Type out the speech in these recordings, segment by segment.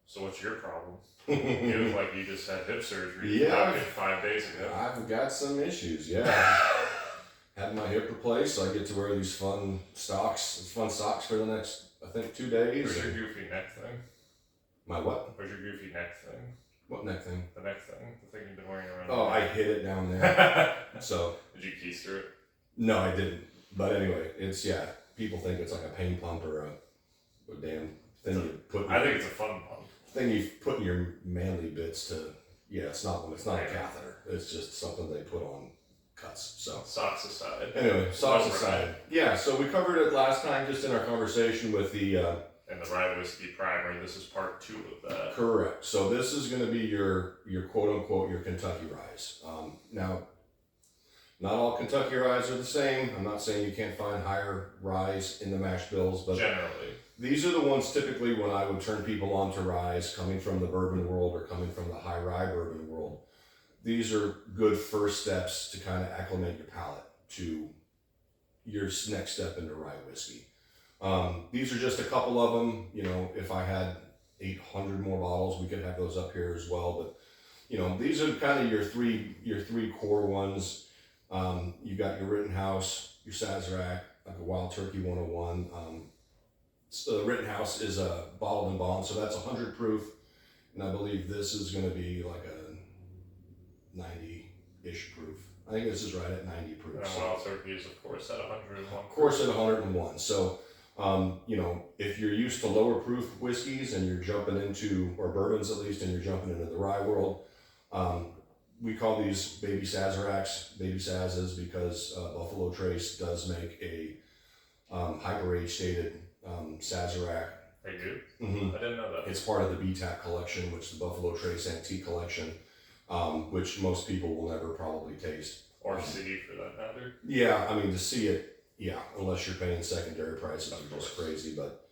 So what's your problem? You look like you just had hip surgery. Yeah. 5 days ago. I've got some issues, yeah. Had my hip replaced, so I get to wear these fun socks for the next, I think, 2 days. Where's your goofy neck thing? My what? Where's your goofy neck thing? What neck thing? The neck thing. The thing you've been wearing around. Oh, I hid it down there. So. Did you keister it? No, I didn't. But anyway, it's, yeah, people think it's like a pain pump or a damn thing you put. I think it's a fun pump. Thing you put in your manly bits to, yeah, it's not a catheter. It's just something they put on cuts. So socks aside. Anyway, socks aside. Yeah, so we covered it last time just in our conversation with the and the Rye Whiskey Primer. This is part 2 of that. Correct. So this is going to be your quote unquote your Kentucky ryes. Now, not all Kentucky ryes are the same. I'm not saying you can't find higher ryes in the mash bills, but generally these are the ones typically when I would turn people on to ryes coming from the bourbon world or coming from the high rye bourbon world. These are good first steps to kind of acclimate your palate to your next step into rye whiskey. These are just a couple of them. You know, if I had 800 more bottles, we could have those up here as well. But, you know, these are kind of your three core ones. You got your Rittenhouse, your Sazerac, like a Wild Turkey 101. So the Rittenhouse is a bottled and bond, so that's 100 proof, and I believe this is going to be like a 90-ish proof. I think this is right at 90 proof. And Wild Turkey is, of course, at 101. Of course, at 101. So, you know, if you're used to lower proof whiskeys and you're jumping into, or bourbons at least, and you're jumping into the rye world, we call these baby Sazeracs, baby Sazes, because Buffalo Trace does make a hyper-age stated Sazerac. They do? Mm-hmm. I didn't know that. It's part of the BTAC collection, which is the Buffalo Trace Antique Collection, which most people will never probably taste. Or see, for that matter. Yeah, I mean, to see it, yeah, unless you're paying secondary prices, are just crazy. But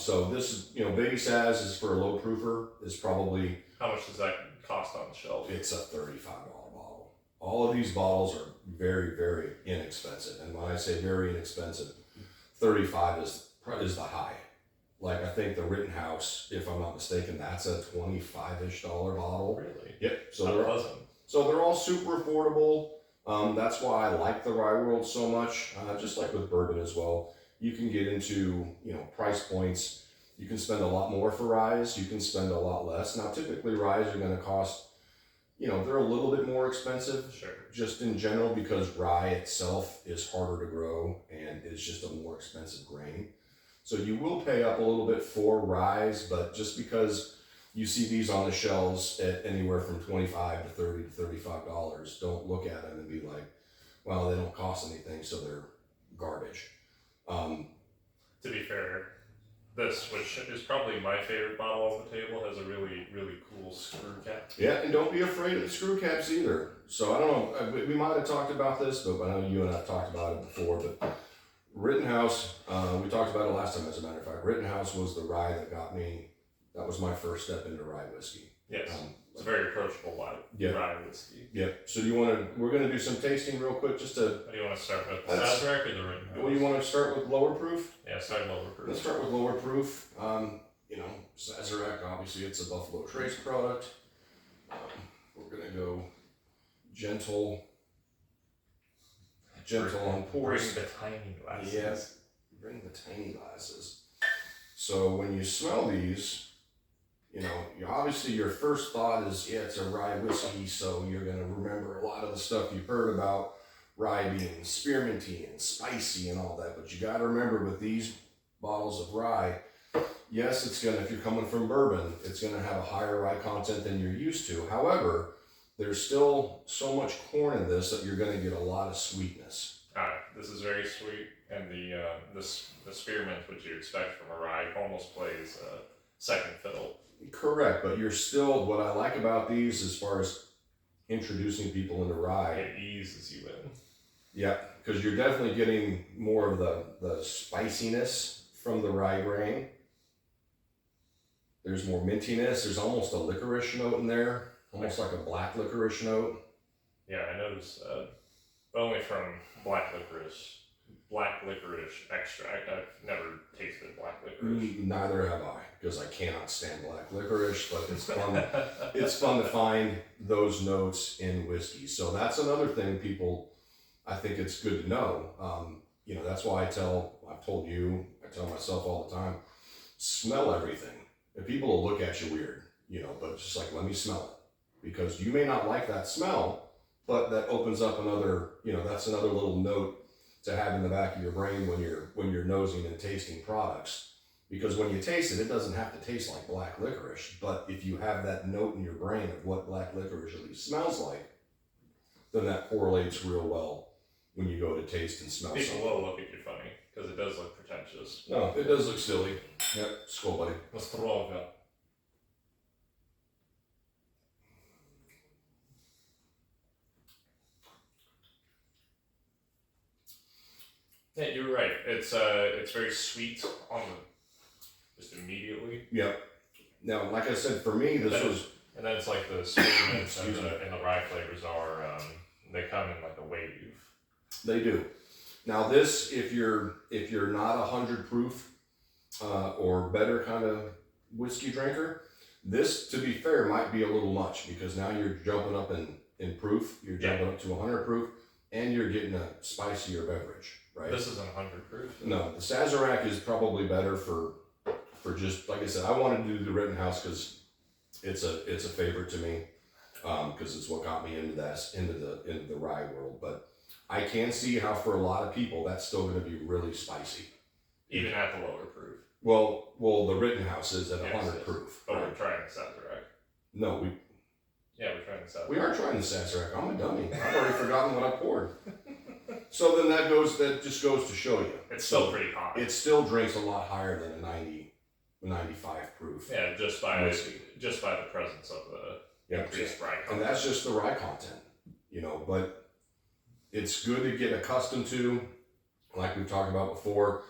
so this is, you know, baby Saz is for a low proofer, is probably. How much does that cost on the shelf? It's a $35 bottle. All of these bottles are very, very inexpensive. And when I say very inexpensive, 35 is the high. Like, I think the Rittenhouse, if I'm not mistaken, that's a $25-ish bottle. Really? Yep. So they're all super affordable. That's why I like the rye world so much. Just like with bourbon as well. You can get into, you know, price points. You can spend a lot more for ryes. You can spend a lot less. Now, typically ryes are going to cost, you know, they're a little bit more expensive. Sure. Just in general, because rye itself is harder to grow and is just a more expensive grain. So you will pay up a little bit for ryes, but just because you see these on the shelves at anywhere from $25 to $30 to $35, don't look at them and be like, well, they don't cost anything, so they're garbage. To be fair, this, which is probably my favorite bottle off the table, has a really, really cool screw cap. Yeah, and don't be afraid of the screw caps either. So I don't know, we might have talked about this, but I know you and I have talked about it before, but Rittenhouse, we talked about it last time, as a matter of fact. Rittenhouse was the rye that got me, that was my first step into rye whiskey. Yes, it's a very approachable rye whiskey. Yep. So do you want to, we're going to do some tasting real quick, just to. What do you want to start with, the Sazerac or the Rittenhouse? Well, you want to start with lower proof? Yeah, start lower proof. Let's start with lower proof. You know, Sazerac, obviously it's a Buffalo Trace product. We're going to go gentle on pours. Bring the tiny glasses. Yes, bring the tiny glasses. So when you smell these, you know, obviously your first thought is, yeah, it's a rye whiskey, so you're going to remember a lot of the stuff you've heard about rye being spearminty and spicy and all that. But you got to remember, with these bottles of rye, yes, it's going to, if you're coming from bourbon, it's going to have a higher rye content than you're used to. However, there's still so much corn in this that you're going to get a lot of sweetness. This is very sweet, and the spearmint, which you expect from a rye, almost plays second fiddle. Correct, but you're still, what I like about these as far as introducing people into rye, it eases you in. Yeah, because you're definitely getting more of the spiciness from the rye grain. There's more mintiness. There's almost a licorice note in there, almost like a black licorice note. Yeah, I noticed, but only from black licorice. black licorice extract. I've never tasted black licorice. Neither have I, because I cannot stand black licorice, but it's fun. It's fun to find those notes in whiskey. So that's another thing people, I think it's good to know. That's why I've told you, I tell myself all the time, smell everything. And people will look at you weird, but it's just like, let me smell it. Because you may not like that smell, but that opens up another, that's another little note to have in the back of your brain when you're nosing and tasting products. Because when you taste it, it doesn't have to taste like black licorice. But if you have that note in your brain of what black licorice at least smells like, then that correlates real well when you go to taste and smell People something. will look at you funny, because it does look pretentious. No, it does look silly. Yep, skull buddy. Nostroga. Yeah, you're right. It's very sweet on just immediately. Yep. Now, like I said, for me, this was. And then it's like the sweetness and the rye flavors are, they come in like a wave. They do. Now this, if you're not 100 proof or better kind of whiskey drinker, this, to be fair, might be a little much, because now you're jumping up in proof. You're jumping up to 100 proof, and you're getting a spicier beverage, right? This isn't 100 proof. No, the Sazerac is probably better for just, like I said, I wanted to do the Rittenhouse because it's a favorite to me, because it's what got me into the rye world. But I can see how for a lot of people that's still going to be really spicy, even at the lower proof. Well, the Rittenhouse is at 100 proof. But we're trying the Sazerac. No, we're trying the Sazerac. We are trying the Sazerac. I'm a dummy. I've already forgotten what I poured. So then that just goes to show you. It's still pretty hot. It still drinks a lot higher than a 95 proof. Yeah, just by the presence of the increased rye content. And that's just the rye content, but it's good to get accustomed to, like we've talked about before.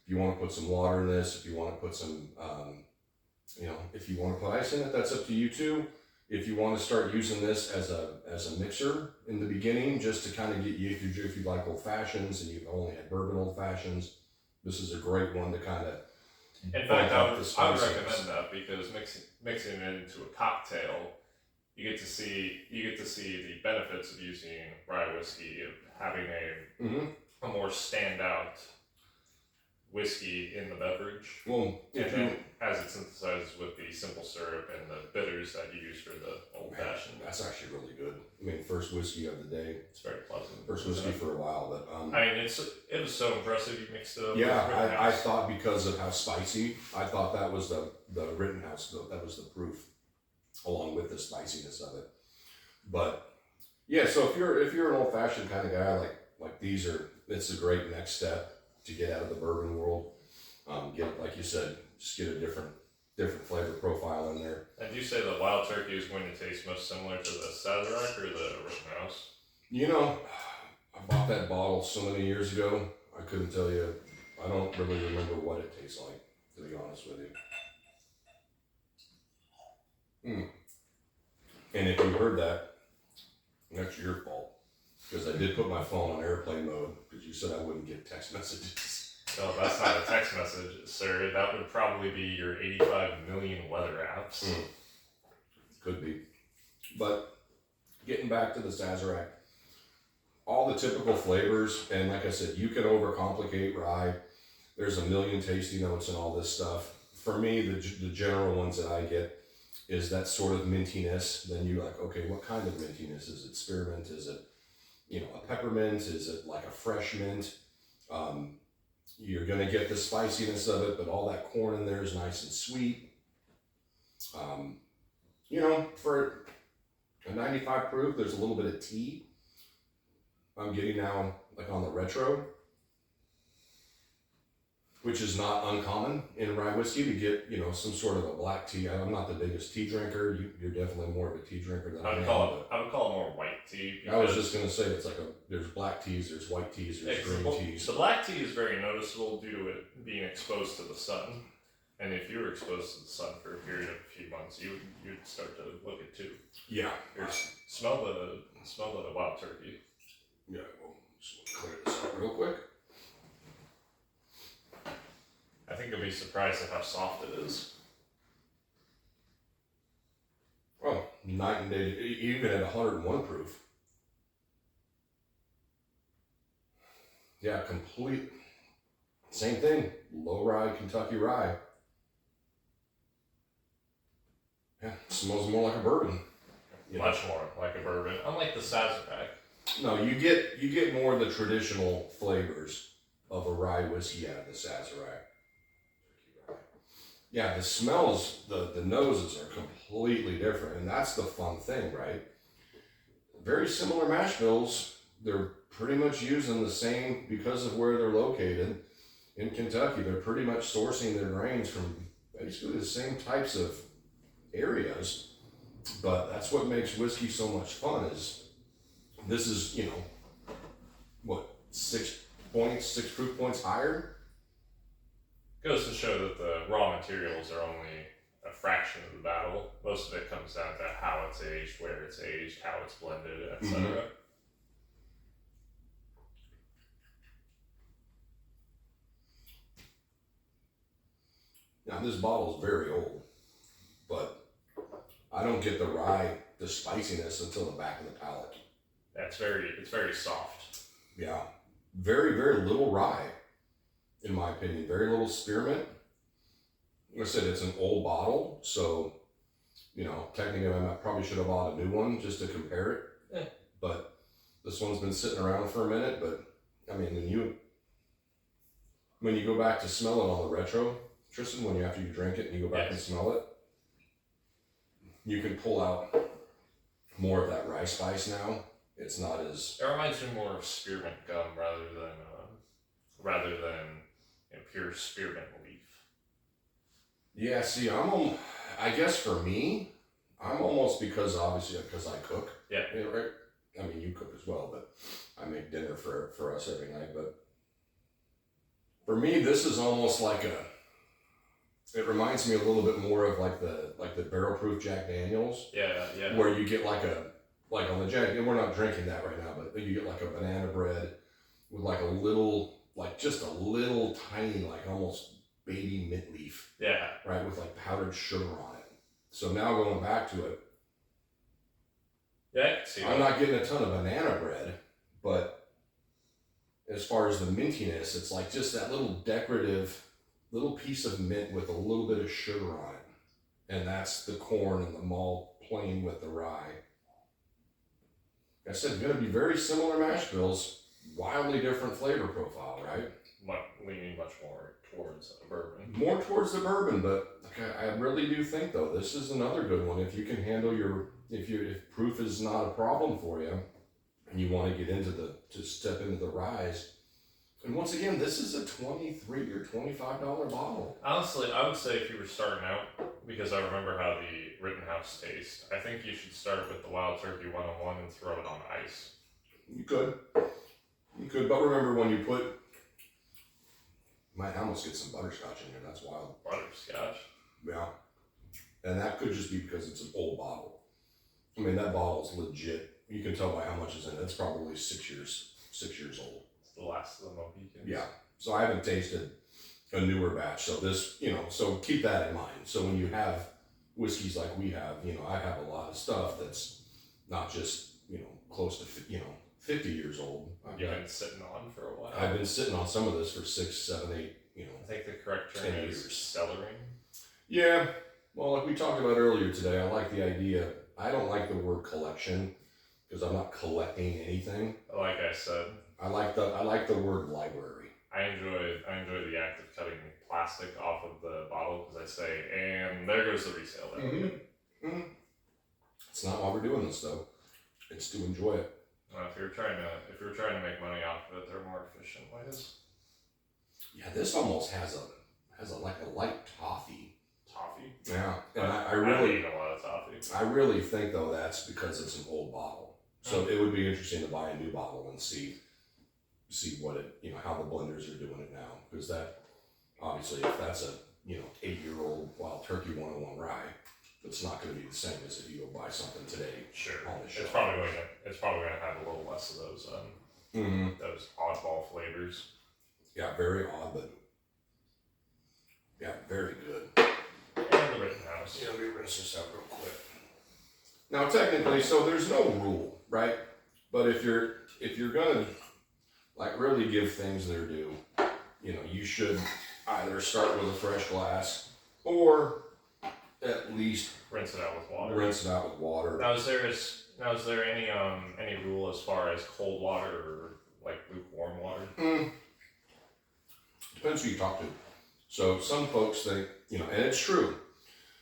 If you want to put some water in this, if you want to put some, if you want to put ice in it, that's up to you too. If you want to start using this as a mixer in the beginning, just to kind of get you, if you like old fashions and you've only had bourbon old fashions, this is a great one to kind of. In fact, I would recommend that, because mixing it into a cocktail, you get to see the benefits of using rye whiskey, of having a more standout whiskey in the beverage. Well, as it synthesizes with the simple syrup and the bitters that you use for the old fashioned. That's actually really good. I mean, first whiskey of the day. It's very pleasant. First whiskey for a while, but it was so impressive. You mixed it up. Yeah, I thought because of how spicy, I thought that was the Rittenhouse. That was the proof, along with the spiciness of it. But yeah, so if you're an old fashioned kind of guy, like these it's a great next step to get out of the bourbon world. Get, like you said, just get a different flavor profile in there. And you say the Wild Turkey is going to taste most similar to the Sazerac or the Rittenhouse? I bought that bottle so many years ago, I couldn't tell you. I don't really remember what it tastes like, to be honest with you. And if you heard that, that's your fault. Because I did put my phone on airplane mode, because you said I wouldn't get text messages. No, that's not a text message, sir. That would probably be your 85 million weather apps. Could be. But getting back to the Sazerac, all the typical flavors, and like I said, you can overcomplicate rye. There's a million tasty notes and all this stuff. For me, the general ones that I get is that sort of mintiness. Then you're like, okay, what kind of mintiness? Is it spearmint? Is it, a peppermint? Is it like a fresh mint? You're going to get the spiciness of it, but all that corn in there is nice and sweet. For a 95 proof, there's a little bit of tea. I'm getting now, like on the retro, which is not uncommon in rye whiskey to get, some sort of a black tea. I'm not the biggest tea drinker. You're definitely more of a tea drinker than I am. I would call it more white tea. I was just going to say, it's like there's black teas, there's white teas, there's green teas. The black tea is very noticeable due to it being exposed to the sun. And if you were exposed to the sun for a period of a few months, you'd start to look at too. Yeah. Smell the Wild Turkey. Yeah, well, just clear this up real quick. I think you'll be surprised at how soft it is. Oh, night and day, even at 101 proof. Yeah, complete. Same thing. Low rye, Kentucky rye. Yeah, it smells more like a bourbon. Much more like a bourbon, unlike the Sazerac. No, you get more of the traditional flavors of a rye whiskey out of the Sazerac. Yeah, the smells, the noses are completely different, and that's the fun thing, right? Very similar mash bills. They're pretty much using the same, because of where they're located in Kentucky. They're pretty much sourcing their grains from basically the same types of areas. But that's what makes whiskey so much fun. Is this is, you know, what, 6 proof points higher? Goes to show that the raw materials are only a fraction of the battle. Most of it comes down to how it's aged, where it's aged, how it's blended, etc. Mm-hmm. Now this bottle is very old, but I don't get the spiciness until the back of the palate. Yeah, it's very soft. Yeah, very, very little rye, in my opinion. Very little spearmint. Like I said, it's an old bottle, so, you know, technically I probably should have bought a new one just to compare it. Yeah. But this one's been sitting around for a minute. But I mean, when you go back to smell it on the retro, Tristan, after you drink it and you go back and smell it, you can pull out more of that rye spice now. It's not as. It reminds me more of spearmint gum rather than pure spearmint leaf. Yeah, see, I guess for me, I'm almost, because I cook. Yeah. You know, right? I mean, you cook as well, but I make dinner for us every night. But for me, this is almost like it reminds me a little bit more of like the barrel proof Jack Daniels. Yeah. Where you get like on the Jack, and we're not drinking that right now, but you get like a banana bread with like a little, like just a little tiny, like almost baby mint leaf. Yeah. Right, with like powdered sugar on it. So now going back to it, yeah, I can see I'm not getting a ton of banana bread, but as far as the mintiness, it's like just that little decorative little piece of mint with a little bit of sugar on it. And that's the corn and the malt playing with the rye. Like I said, going to be very similar mash bills, wildly different flavor profile, right? Leaning much more towards a bourbon. More towards the bourbon, but I really do think though this is another good one. If you can handle if proof is not a problem for you, and you want to get into to step into the ryes. And once again, this is a $23 or $25 bottle. Honestly, I would say if you were starting out, because I remember how the Rittenhouse tastes, I think you should start with the Wild Turkey 101 and throw it on ice. You could, but remember when you put. Might almost get some butterscotch in here. That's wild. Butterscotch. Yeah, and that could just be because it's an old bottle. I mean, that bottle is legit. You can tell by how much is in it. It's probably 6 years old. It's the last of the Mohicans. Yeah. So I haven't tasted a newer batch. So this, so keep that in mind. So when you have whiskeys like we have, I have a lot of stuff that's not just, close to, 50 years old. You've been sitting on for a while. I've been sitting on some of this for 6, 7, 8, I think the correct term is cellaring. Yeah. Well, like we talked about earlier today, I like the idea. I don't like the word collection because I'm not collecting anything. Like I said, I like the word library. I enjoy the act of cutting plastic off of the bottle because I say, and there goes the resale value. Mm-hmm. It's not why we're doing this though. It's to enjoy it. Well, if you're trying to make money off of it, there are more efficient ways. Yeah, this almost has a like a light toffee. Toffee. Yeah, and I really eat a lot of toffee. I really think though that's because it's an old bottle. So it would be interesting to buy a new bottle and see what it how the blenders are doing it now, because that obviously if that's a 8-year-old Wild Turkey 101 rye, it's not going to be the same as if you go buy something today. Sure. On the shelf. It's probably going to have a little less of those those oddball flavors. Yeah, very odd, but Yeah, very good. And the Rittenhouse. Yeah, let me rinse this out real quick. Now, technically, so there's no rule, right? But if you're gonna like really give things their due, you should either start with a fresh glass or at least rinse it out with water. Rinse it out with water. Now, is there any rule as far as cold water or like lukewarm water? Depends who you talk to. So some folks think, and it's true,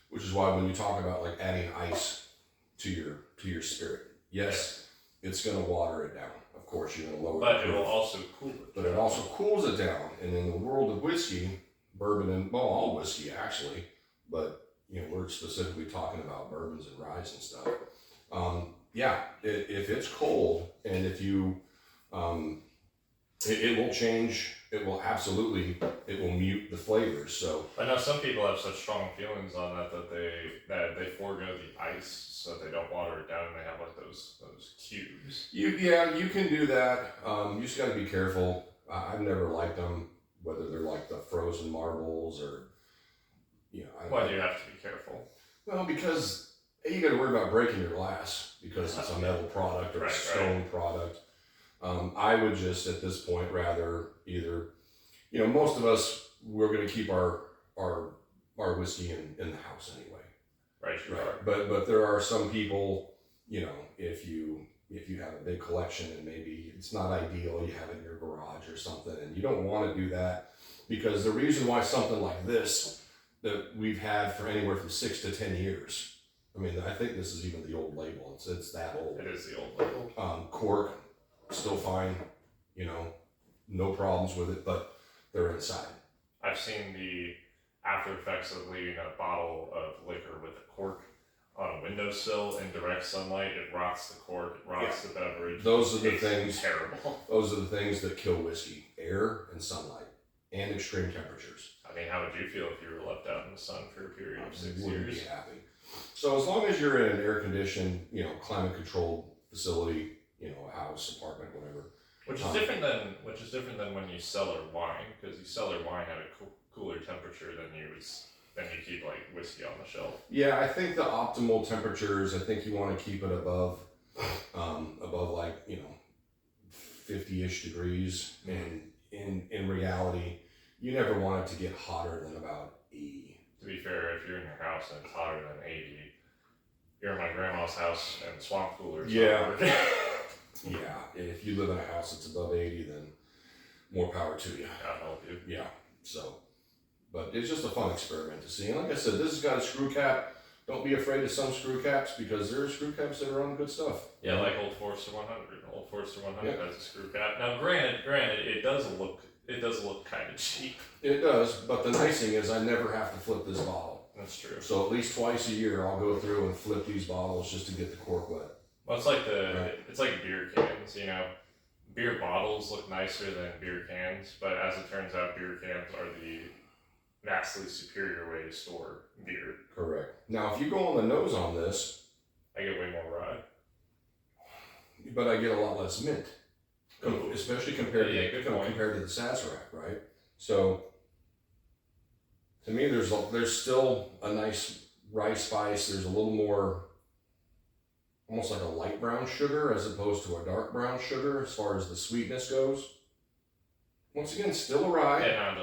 which is why when you talk about like adding ice to your spirit, yes, it's going to water it down. Of course, you're going to lower but the proof. It will also cool it. But it also cools it down. And in the world of whiskey, bourbon, and all whiskey actually, but we're specifically talking about bourbons and ryes and stuff. If it's cold and if you, it will change. It will mute the flavors. So I know some people have such strong feelings on that they forego the ice so they don't water it down and they have like those cubes. You can do that. You just got to be careful. I've never liked them, whether they're like the frozen marbles or Why do you have to be careful? Well, because you got to worry about breaking your glass because it's a metal product or a stone product. I would just at this point rather either, most of us, we're going to keep our whiskey in the house anyway. Right. But there are some people, if you have a big collection and maybe it's not ideal, you have it in your garage or something, and you don't want to do that because the reason why something like this that we've had for anywhere from 6 to 10 years. I mean, I think this is even the old label. It's that old. It is the old label. Cork, still fine, no problems with it, but they're inside. I've seen the after effects of leaving a bottle of liquor with a cork on a windowsill in direct sunlight. It rots the cork, it rots the beverage. Those are the things. Terrible. Those are the things that kill whiskey: air and sunlight, and extreme temperatures. I mean, how would you feel if you were left out in the sun for a period of 6 Wouldn't years? be happy. So as long as you're in an air-conditioned, climate-controlled facility, a house, apartment, whatever. Which is different than when you cellar wine, because you cellar wine at a cooler temperature than you keep like whiskey on the shelf. Yeah, I think the optimal temperatures. I think you want to keep it above like 50-ish degrees, and in reality, you never want it to get hotter than about 80. To be fair, if you're in your house and it's hotter than 80, you're in my grandma's house and swamp coolers. Yeah. Yeah, if you live in a house that's above 80, then more power to you. God help you. Yeah, so, but it's just a fun experiment to see. And like I said, this has got a screw cap. Don't be afraid of some screw caps because there are screw caps that are on good stuff. Yeah, like Old Forester 100. Old Forester 100 has a screw cap. Now, granted, it does look kind of cheap. It does, but the nice thing is I never have to flip this bottle. That's true. So at least twice a year I'll go through and flip these bottles just to get the cork wet. Well, it's like beer cans. Beer bottles look nicer than beer cans, but as it turns out, beer cans are the vastly superior way to store beer. Correct. Now, if you go on the nose on this, I get way more rye, but I get a lot less mint, especially compared to the Sazerac, right? So, to me, there's still a nice rye spice. There's a little more, almost like a light brown sugar as opposed to a dark brown sugar as far as the sweetness goes. Once again, still a rye. and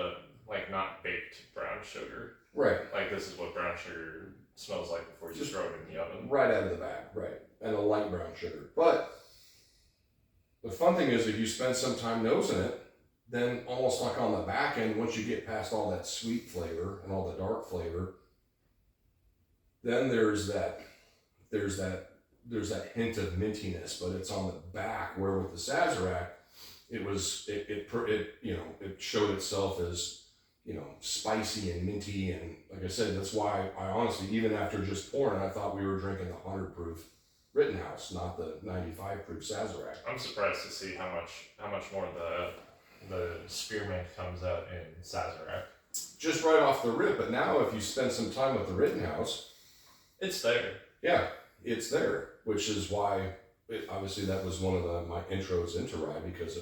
not baked brown sugar. Right. Like this is what brown sugar smells like before you throw it in the oven. Right out of the bag, right. And a light brown sugar. But the fun thing is if you spend some time nosing it, then almost like on the back end, once you get past all that sweet flavor and all the dark flavor, then there's that hint of mintiness, but it's on the back, where with the Sazerac, it showed itself as, spicy and minty, and like I said, that's why I honestly, even after just pouring, I thought we were drinking the 100 proof Rittenhouse, not the 95 proof Sazerac. I'm surprised to see how much more the spearmint comes out in Sazerac. Just right off the rip, but now if you spend some time with the Rittenhouse, it's there. Yeah, it's there, which is why obviously that was one of my intros into rye, because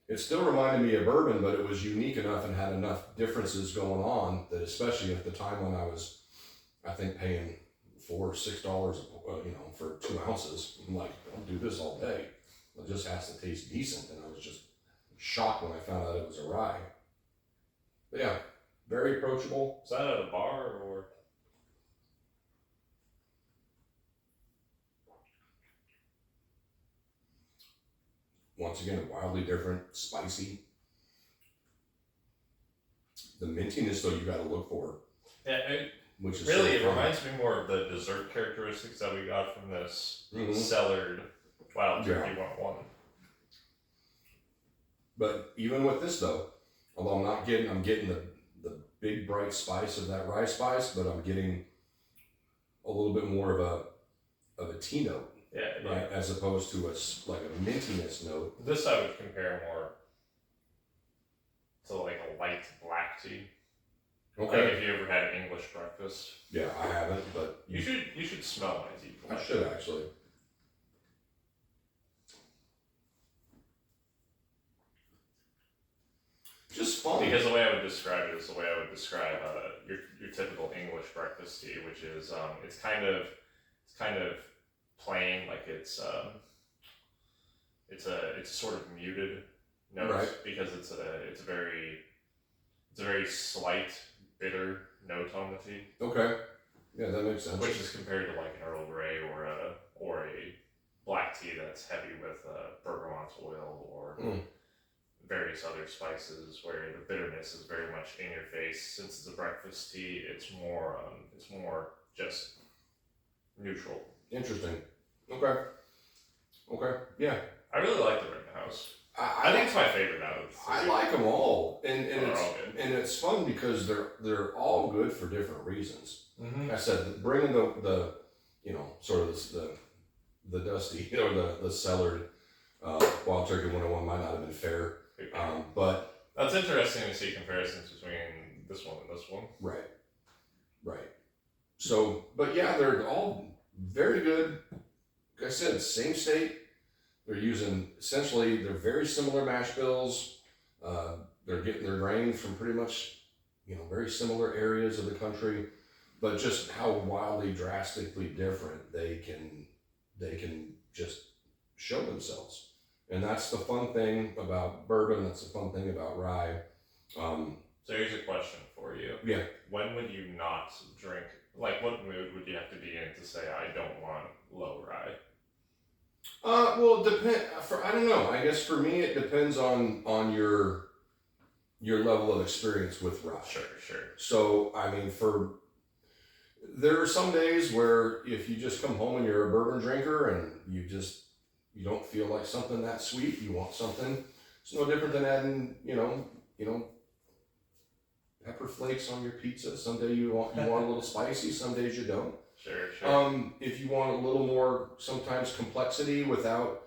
It still reminded me of bourbon, but it was unique enough and had enough differences going on that, especially at the time when I was, I think, paying $4 or $6, for 2 ounces. I'm like, I'll do this all day. It just has to taste decent, and I was just shocked when I found out it was a rye. But yeah, very approachable. Is that at a bar or? Once again, wildly different, spicy. The mintiness, though, you got to look for. Yeah, which is really, so it fun. reminds me more of the dessert characteristics that we got from this cellared Wild Turkey 101. But even with this, though, although I'm getting the big bright spice of that rye spice, but I'm getting a little bit more of a tea note. Yeah, right, as opposed to like a mintiness note. This I would compare more to like a light black tea. Okay. Like if you ever had English breakfast. Yeah, I haven't, but you should smell my tea. I should actually. Just fun. Because the way I would describe it is the way I would describe your typical English breakfast tea, which is it's kind of plain, like it's a sort of muted note, right, because it's a very slight bitter note on the tea. Okay, yeah, that makes sense. Which is compared to like an Earl Grey or a black tea that's heavy with bergamot oil or various other spices, where the bitterness is very much in your face. Since it's a breakfast tea, it's more just neutral. Interesting. Okay. Yeah. I really like the Rittenhouse. I think it's my favorite out of the three. I like them all, and They're all good. and it's fun because they're all good for different reasons. Mm-hmm. Like I said, bringing the sort of the dusty or the cellared Wild Turkey 101 might not have been fair, but that's interesting to see comparisons between this one and this one. Right. So, but yeah, they're all very good. Like I said, same state. They're they're very similar mash bills. They're getting their grain from pretty much, very similar areas of the country, but just how wildly, drastically different they can just show themselves. And that's the fun thing about bourbon. That's the fun thing about rye. So here's a question for you. Yeah. When would you not drink? Like, what mood would you have to be in to say, I don't want low rye? Well, I don't know. I guess for me, it depends on your level of experience with rye. Sure. So, I mean, there are some days where if you just come home and you're a bourbon drinker and you don't feel like something that sweet, you want something. It's no different than adding, pepper flakes on your pizza. Some days you want a little spicy. Some days you don't. Sure. If you want a little more, sometimes complexity without,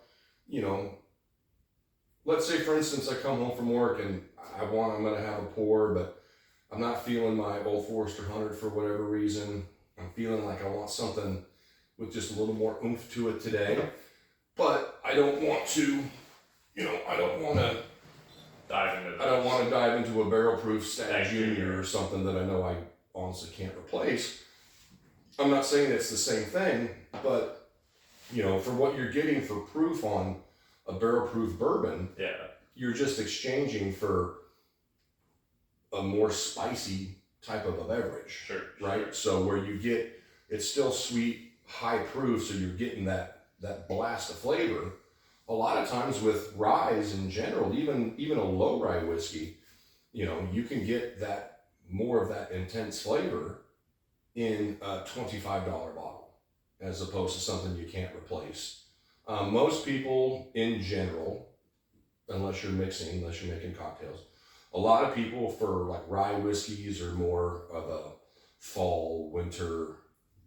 let's say for instance, I come home from work and I'm going to have a pour, but I'm not feeling my Old Forester 100 for whatever reason. I'm feeling like I want something with just a little more oomph to it today, but I don't want to, I don't want to dive into a barrel proof Stag Junior or something that I know I honestly can't replace. I'm not saying it's the same thing, but for what you're getting for proof on a barrel proof bourbon, you're just exchanging for a more spicy type of a beverage. Sure. Right? So where it's still sweet, high proof, so you're getting that blast of flavor. A lot of times with ryes in general, even a low rye whiskey, you can get that more of that intense flavor in a $25 bottle, as opposed to something you can't replace. Most people in general, unless you're making cocktails, a lot of people for like rye whiskeys are more of a fall, winter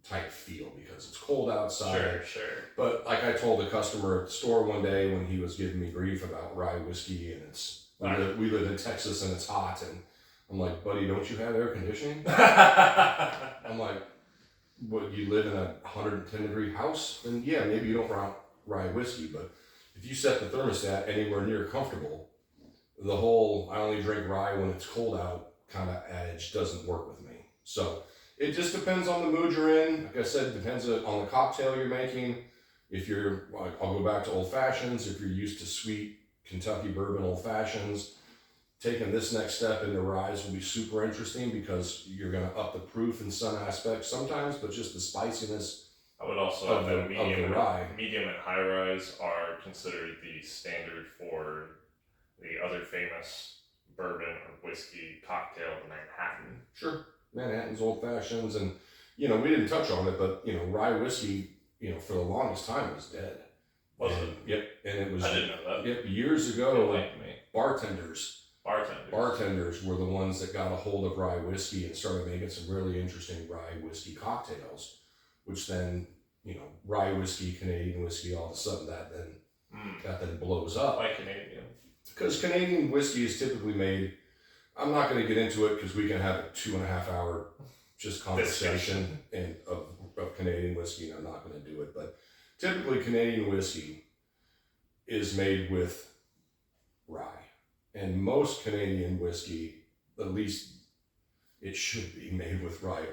type feel because it's cold outside. Sure. But like I told a customer at the store one day when he was giving me grief about rye whiskey, and we live in Texas and it's hot, and I'm like, buddy, don't you have air conditioning? I'm like, what, you live in a 110 degree house? Then yeah, maybe you don't want rye whiskey, but if you set the thermostat anywhere near comfortable, the whole I only drink rye when it's cold out kind of adage doesn't work with me. So it just depends on the mood you're in. Like I said, it depends on the cocktail you're making. If you're, I'll go back to old fashions. If you're used to sweet Kentucky bourbon old fashions, taking this next step into ryes will be super interesting because you're going to up the proof in some aspects sometimes, but just the spiciness. I would also of add that rye. medium and high ryes are considered the standard for the other famous bourbon or whiskey cocktail, the Manhattan. Sure, Manhattan's old fashions, and we didn't touch on it, but rye whiskey, for the longest time was dead. Was it? Yep, and it was. I didn't know that. Yep, years ago, me. Bartenders were the ones that got a hold of rye whiskey and started making some really interesting rye whiskey cocktails, which then, rye whiskey, Canadian whiskey, all of a sudden that then blows up. Like Canadian. Because Canadian whiskey is typically made, I'm not going to get into it because we can have a 2.5 hour just conversation of Canadian whiskey, and I'm not going to do it, but typically Canadian whiskey is made with rye. And most Canadian whiskey, at least it should be made with rye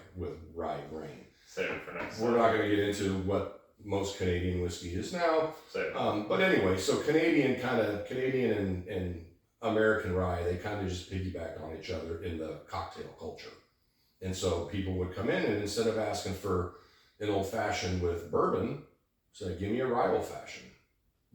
grain. Save it for next We're not going to get into what most Canadian whiskey is now. Save it. But anyway, so Canadian and American rye, they kind of just piggyback on each other in the cocktail culture. And so people would come in and instead of asking for an old fashioned with bourbon, say, give me a rye old fashioned.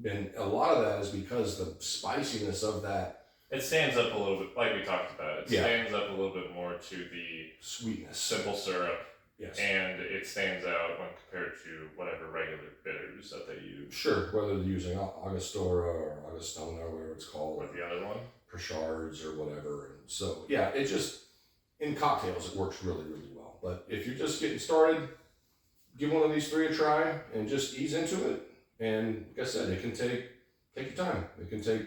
And a lot of that is because the spiciness of that. It stands up a little bit, like we talked about. It stands up a little bit more to the sweetness, simple syrup. Yes. And it stands out when compared to whatever regular bitters that they use. Sure, whether they're using Angostura or Augustona or whatever it's called. Or the other one. Pritchards or whatever. And so, yeah, it just, in cocktails, it works really, really well. But if you're just getting started, give one of these three a try and just ease into it. And like I said, it can take your time. It can take,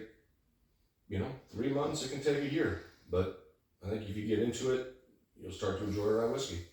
3 months. It can take a year. But I think if you get into it, you'll start to enjoy rye whiskey.